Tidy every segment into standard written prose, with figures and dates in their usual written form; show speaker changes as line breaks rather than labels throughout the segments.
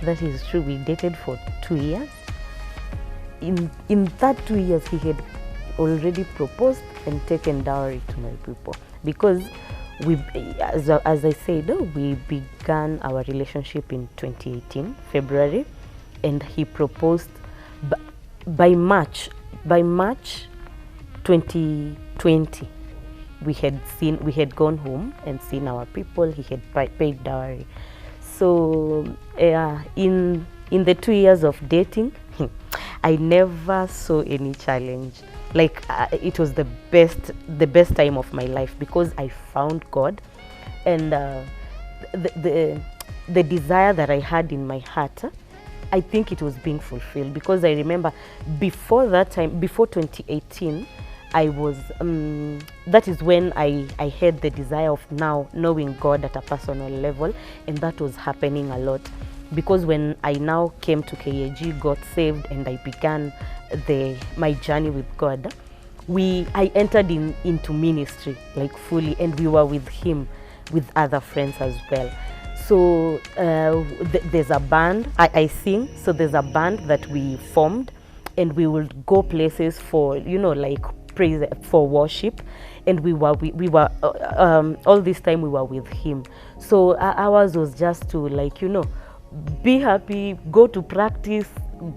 that is true. We dated for 2 years. In that 2 years, he had already proposed and taken dowry to my people, because we, as I said, we began our relationship in 2018 February, and he proposed by March 2020. We had gone home and seen our people. He had paid dowry. So in the 2 years of dating, I never saw any challenge. Like it was the best time of my life, because I found God, and the desire that I had in my heart, I think it was being fulfilled. Because I remember before that time, before 2018, I was that is when I had the desire of now knowing God at a personal level, and that was happening a lot. Because when I now came to KAG, got saved, and I began my journey with God, I entered into ministry like fully, and we were with him, with other friends as well. So there's a band, I sing, so there's a band that we formed, and we would go places for, like praise, for worship, and we were all this time we were with him. So ours was just to, like, be happy, go to practice,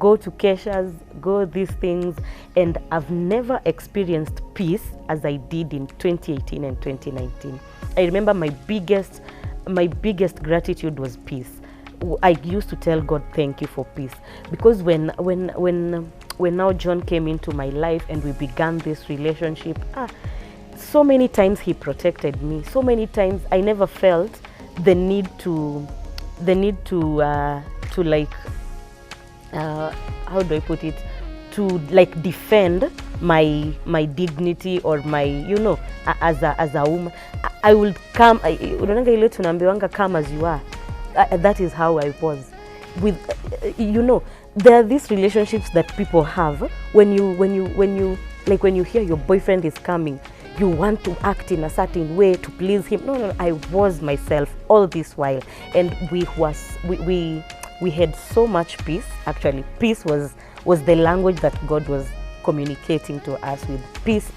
go to Keshas, go these things. And I've never experienced peace as I did in 2018 and 2019. I remember my biggest gratitude was peace. I used to tell God, thank you for peace. Because when now John came into my life and we began this relationship, so many times he protected me. So many times I never felt the need to like, how do I put it, to like defend my dignity or my, as a woman. I will come, unaonanga ile tunaambiwanga come as you are. That is how I was with, there are these relationships that people have when you hear your boyfriend is coming, you want to act in a certain way to please him. No, I was myself all this while, and we had so much peace. Actually, peace was the language that God was communicating to us with. Peace.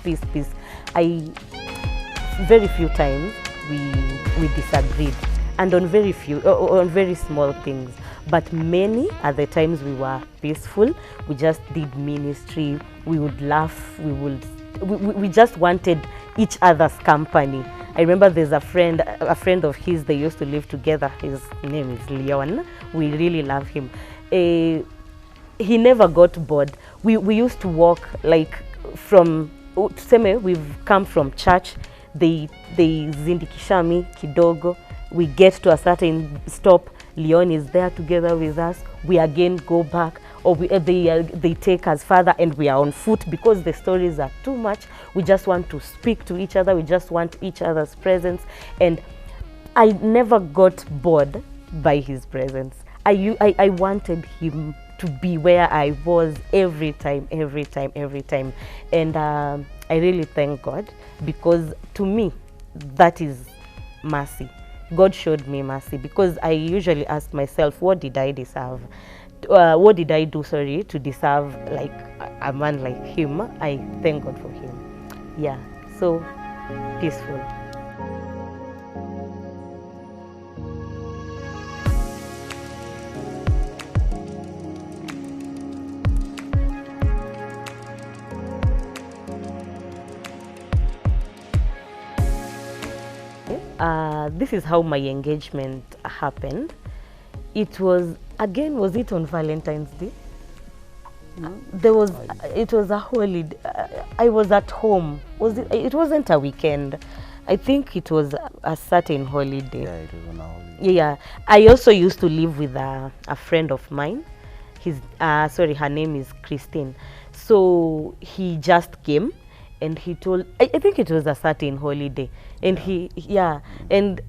Very few times we disagreed, and on very small things. But many other times we were peaceful. We just did ministry. We would laugh. We just wanted each other's company. I remember there's a friend of his, they used to live together. His name is Leon. We really love him. He never got bored. We used to walk like from, tuseme we've come from church, they zindikishami kidogo, we get to a certain stop, Leon is there together with us, we again go back, or they take us further, and we are on foot because the stories are too much. We just want to speak to each other, we just want each other's presence, and I never got bored by his presence. I wanted him to be where I was every time. And I really thank God, because to me, that is mercy. God showed me mercy, because I usually ask myself, what did I deserve? What did I do, to deserve like a man like him? I thank God for him. Yeah, so peaceful. This is how my engagement happened. It was, again, was it on Valentine's Day? No. It was a holiday. I was at home. It wasn't a weekend. I think it was a certain holiday.
Yeah, it was on a holiday.
Yeah. I also used to live with a friend of mine. Her name is Christine. So he just came. And he told, I think it was a certain holiday, and and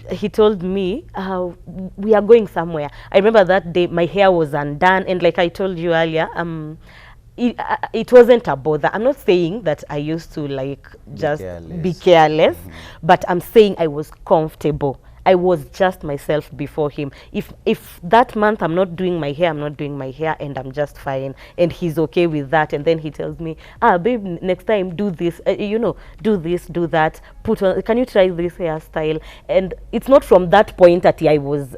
he told me, we are going somewhere. I remember that day my hair was undone, and like I told you earlier, it wasn't a bother. I'm not saying that I used to like just be careless, but I'm saying I was comfortable. I was just myself before him. If that month I'm not doing my hair, I'm not doing my hair, and I'm just fine, and he's okay with that. And then he tells me, ah, babe, next time do this, do this, do that. Put on. Can you try this hairstyle? And it's not from that point that I was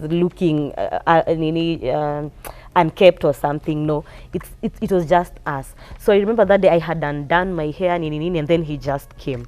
looking unkept or something. No, it was just us. So I remember that day I had undone my hair, and then he just came.